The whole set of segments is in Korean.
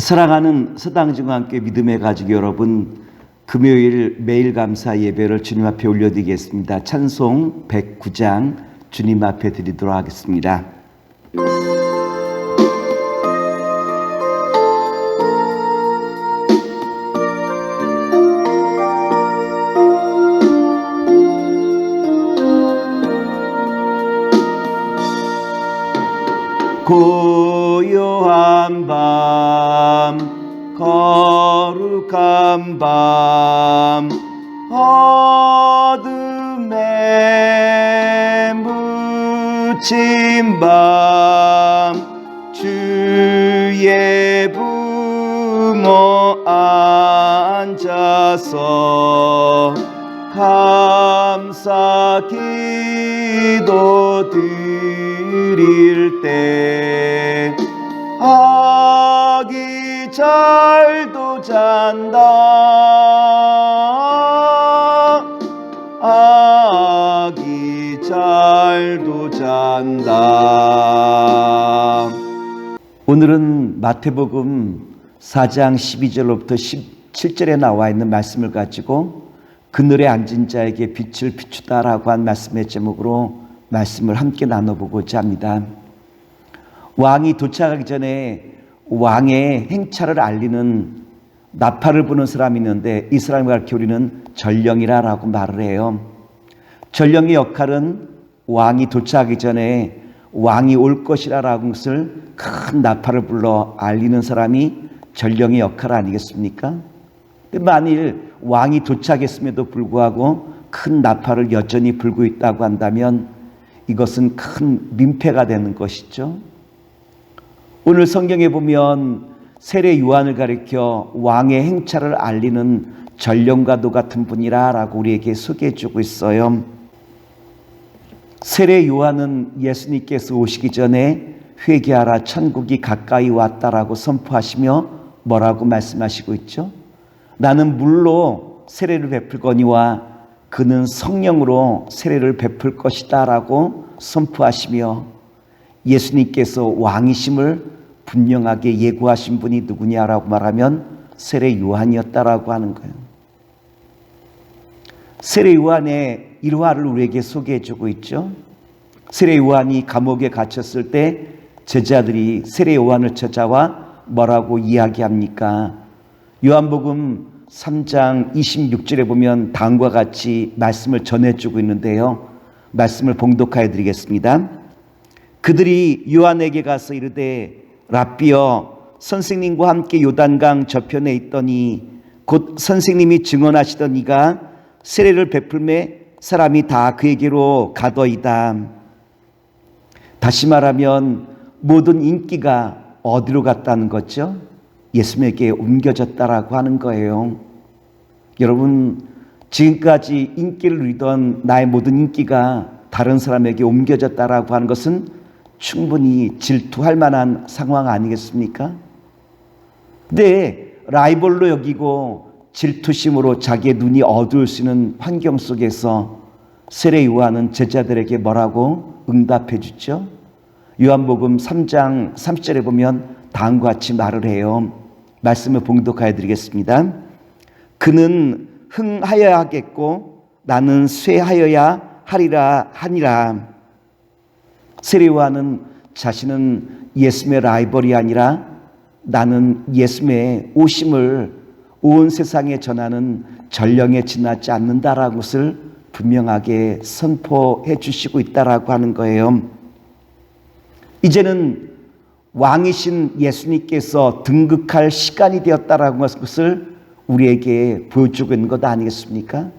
사랑하는 서당중앙교회 믿음의 가족 여러분, 금요일 매일 감사 예배를 주님 앞에 올려드리겠습니다. 찬송 109장 주님 앞에 드리도록 하겠습니다. 고요한 밤, 거룩한 밤, 어둠에 묻힌 밤, 주의 부모 앉아서 감사 기도 드릴 때 아기 잘도 잔다, 아기 잘도 잔다. 오늘은 마태복음 4장 12절로부터 17절에 나와 있는 말씀을 가지고 그늘에 앉은 자에게 빛을 비추다라고 한 말씀의 제목으로 말씀을 함께 나눠보고자 합니다. 왕이 도착하기 전에 왕의 행차를 알리는 나팔을 부는 사람이 있는데 이 사람을 가리켜 우리는 전령이라고 말을 해요. 전령의 역할은 왕이 도착하기 전에 왕이 올 것이라는 것을 큰 나팔을 불러 알리는 사람이 전령의 역할 아니겠습니까? 만일 왕이 도착했음에도 불구하고 큰 나팔을 여전히 불고 있다고 한다면 이것은 큰 민폐가 되는 것이죠. 오늘 성경에 보면 세례 요한을 가리켜 왕의 행차를 알리는 전령과도 같은 분이라고 우리에게 소개해 주고 있어요. 세례 요한은 예수님께서 오시기 전에 회개하라 천국이 가까이 왔다라고 선포하시며 뭐라고 말씀하시고 있죠? 나는 물로 세례를 베풀거니와 그는 성령으로 세례를 베풀 것이다 라고 선포하시며 예수님께서 왕이심을 분명하게 예고하신 분이 누구냐라고 말하면 세례 요한이었다라고 하는 거예요. 세례 요한의 일화를 우리에게 소개해 주고 있죠. 세례 요한이 감옥에 갇혔을 때 제자들이 세례 요한을 찾아와 뭐라고 이야기합니까? 요한복음 3장 26절에 보면 다음과 같이 말씀을 전해주고 있는데요. 말씀을 봉독하여 드리겠습니다. 그들이 요한에게 가서 이르되 랍비여, 선생님과 함께 요단강 저편에 있더니 곧 선생님이 증언하시던 이가 세례를 베풀매 사람이 다 그에게로 가더이다. 다시 말하면 모든 인기가 어디로 갔다는 거죠? 예수님에게 옮겨졌다라고 하는 거예요. 여러분, 지금까지 인기를 누리던 나의 모든 인기가 다른 사람에게 옮겨졌다라고 하는 것은 충분히 질투할 만한 상황 아니겠습니까? 근데 라이벌로 여기고 질투심으로 자기의 눈이 어두울 수 있는 환경 속에서 세례 요한은 제자들에게 뭐라고 응답해 주죠? 요한복음 3장 30절에 보면 다음과 같이 말을 해요. 말씀을 봉독하여 드리겠습니다. 그는 흥하여야 하겠고 나는 쇠하여야 하리라 하니라. 세례 요한은 자신은 예수님의 라이벌이 아니라 나는 예수님의 오심을 온 세상에 전하는 전령에 지나지 않는다라는 것을 분명하게 선포해 주시고 있다라고 하는 거예요. 이제는 왕이신 예수님께서 등극할 시간이 되었다라는 것을 우리에게 보여주고 있는 것 아니겠습니까?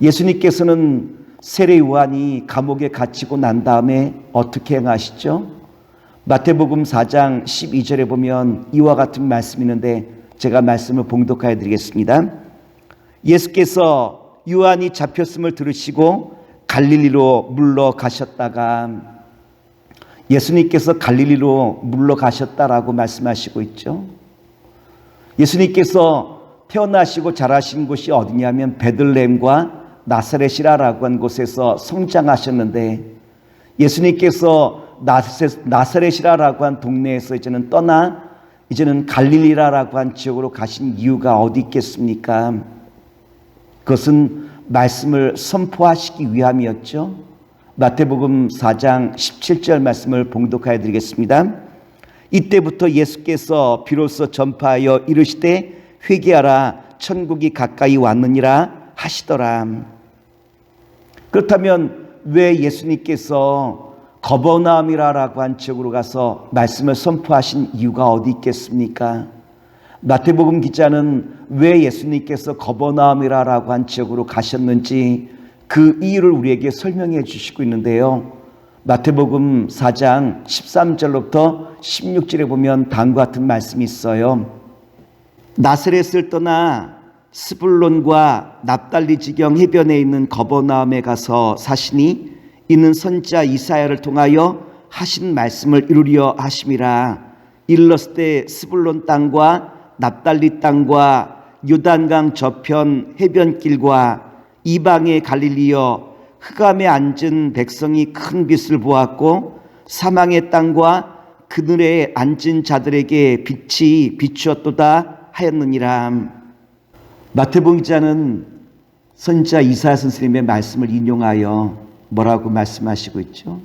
예수님께서는 세례 요한이 감옥에 갇히고 난 다음에 어떻게 행하시죠? 마태복음 4장 12절에 보면 이와 같은 말씀이 있는데 제가 말씀을 봉독하여 드리겠습니다. 예수께서 요한이 잡혔음을 들으시고 갈릴리로 물러가셨다가, 예수님께서 갈릴리로 물러가셨다라고 말씀하시고 있죠. 예수님께서 태어나시고 자라신 곳이 어디냐면 베들레헴과 나사렛이라고 한 곳에서 성장하셨는데, 예수님께서 나사렛이라고 한 동네에서 이제는 떠나 이제는 갈릴리라고 한 지역으로 가신 이유가 어디 있겠습니까? 그것은 말씀을 선포하시기 위함이었죠. 마태복음 4장 17절 말씀을 봉독하여 드리겠습니다. 이때부터 예수께서 비로소 전파하여 이르시되 회개하라 천국이 가까이 왔느니라 하시더라. 그렇다면 왜 예수님께서 거버나움이라고 한 지역으로 가서 말씀을 선포하신 이유가 어디 있겠습니까? 마태복음 기자는 왜 예수님께서 거버나움이라고 한 지역으로 가셨는지 그 이유를 우리에게 설명해 주시고 있는데요. 마태복음 4장 13절로부터 16절에 보면 다음과 같은 말씀이 있어요. 나사렛을 떠나 스불론과 납달리 지경 해변에 있는 거버나움에 가서 사시니 이는 선지자 이사야를 통하여 하신 말씀을 이루려 하심이라. 이르렀을 때 스불론 땅과 납달리 땅과 요단강 저편 해변길과 이방의 갈릴리여 흑암에 앉은 백성이 큰 빛을 보았고 사망의 땅과 그늘에 앉은 자들에게 빛이 비추었도다 하였느니라. 마태복음 기자는 선지자 이사야 선생님의 말씀을 인용하여 뭐라고 말씀하시고 있죠?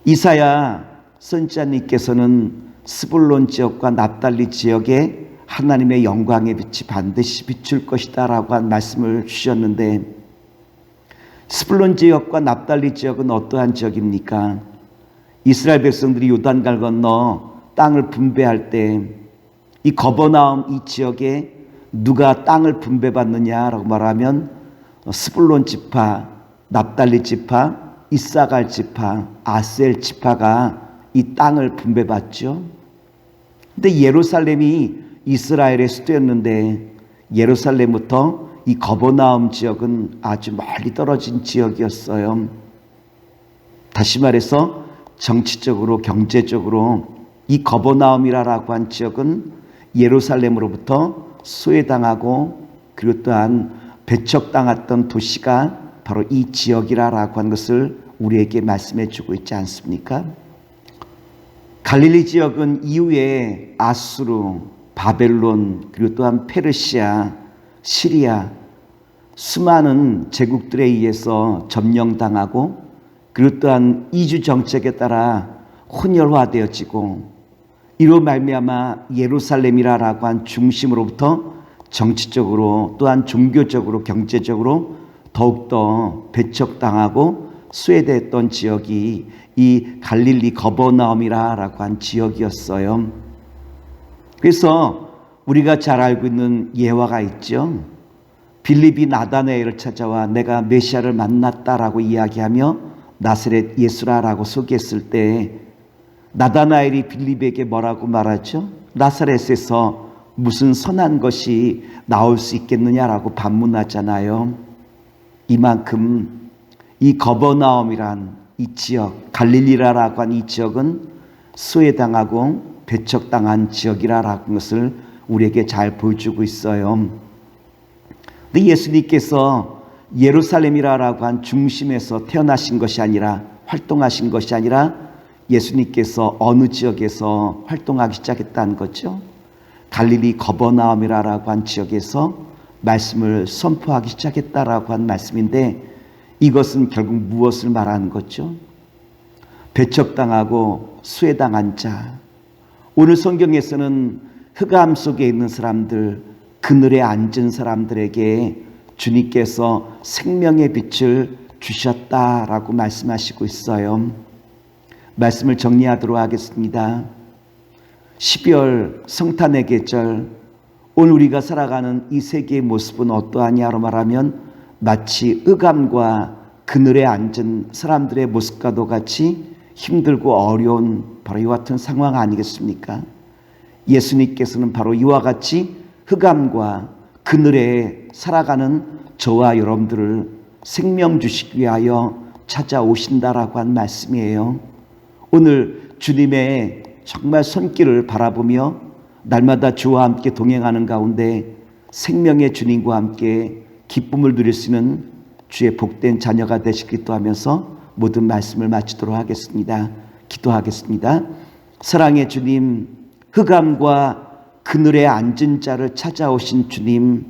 이사야 선지자님께서는 스불론 지역과 납달리 지역에 하나님의 영광의 빛이 반드시 비출 것이다 라고 한 말씀을 주셨는데, 스불론 지역과 납달리 지역은 어떠한 지역입니까? 이스라엘 백성들이 요단강 건너 땅을 분배할 때 이 거버나움 이 지역에 누가 땅을 분배받느냐라고 말하면 스불론 지파, 납달리 지파, 이사갈 지파, 아셀 지파가 이 땅을 분배받죠. 근데 예루살렘이 이스라엘의 수도였는데 예루살렘부터 이 거버나움 지역은 아주 멀리 떨어진 지역이었어요. 다시 말해서 정치적으로 경제적으로 이 거버나움이라고 한 지역은 예루살렘으로부터 소외당하고 그리고 또한 배척당했던 도시가 바로 이 지역이라고 하는 것을 우리에게 말씀해 주고 있지 않습니까? 갈릴리 지역은 이후에 아수르, 바벨론 그리고 또한 페르시아, 시리아 수많은 제국들에 의해서 점령당하고 그리고 또한 이주 정책에 따라 혼혈화되어지고 이로 말미암아 예루살렘이라고 한 중심으로부터 정치적으로 또한 종교적으로 경제적으로 더욱더 배척당하고 소외됐던 지역이 이 갈릴리 거버나움이라고 한 지역이었어요. 그래서 우리가 잘 알고 있는 예화가 있죠. 빌립이 나다나엘을 찾아와 내가 메시아를 만났다라고 이야기하며 나사렛 예수라라고 소개했을 때 나다나엘이 빌립에게 뭐라고 말하죠? 나사렛에서 무슨 선한 것이 나올 수 있겠느냐라고 반문하잖아요. 이만큼 이 거버나움이란 이 지역, 갈릴리라라고 한 이 지역은 소외당하고 배척당한 지역이라는 것을 우리에게 잘 보여주고 있어요. 근데 예수님께서 예루살렘이라고 한 중심에서 태어나신 것이 아니라 활동하신 것이 아니라 예수님께서 어느 지역에서 활동하기 시작했다는 거죠. 갈릴리 거버나움이라고 한 지역에서 말씀을 선포하기 시작했다라고 한 말씀인데 이것은 결국 무엇을 말하는 거죠? 배척당하고 수혜당한 자. 오늘 성경에서는 흑암 속에 있는 사람들, 그늘에 앉은 사람들에게 주님께서 생명의 빛을 주셨다라고 말씀하시고 있어요. 말씀을 정리하도록 하겠습니다. 12월 성탄의 계절, 오늘 우리가 살아가는 이 세계의 모습은 어떠하냐로 말하면 마치 흑암과 그늘에 앉은 사람들의 모습과도 같이 힘들고 어려운 바로 이와 같은 상황 아니겠습니까? 예수님께서는 바로 이와 같이 흑암과 그늘에 살아가는 저와 여러분들을 생명 주시기 위하여 찾아오신다라고 한 말씀이에요. 오늘 주님의 정말 손길을 바라보며 날마다 주와 함께 동행하는 가운데 생명의 주님과 함께 기쁨을 누릴 수 있는 주의 복된 자녀가 되시길 기도하면서 모든 말씀을 마치도록 하겠습니다. 기도하겠습니다. 사랑의 주님, 흑암과 그늘에 앉은 자를 찾아오신 주님,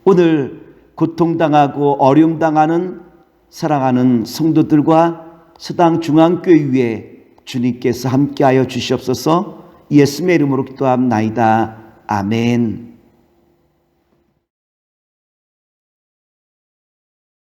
오늘 고통당하고 어려움당하는 사랑하는 성도들과 서당중앙교회 위에 주님께서 함께하여 주시옵소서. 예수님의 이름으로 기도합나이다. 아멘.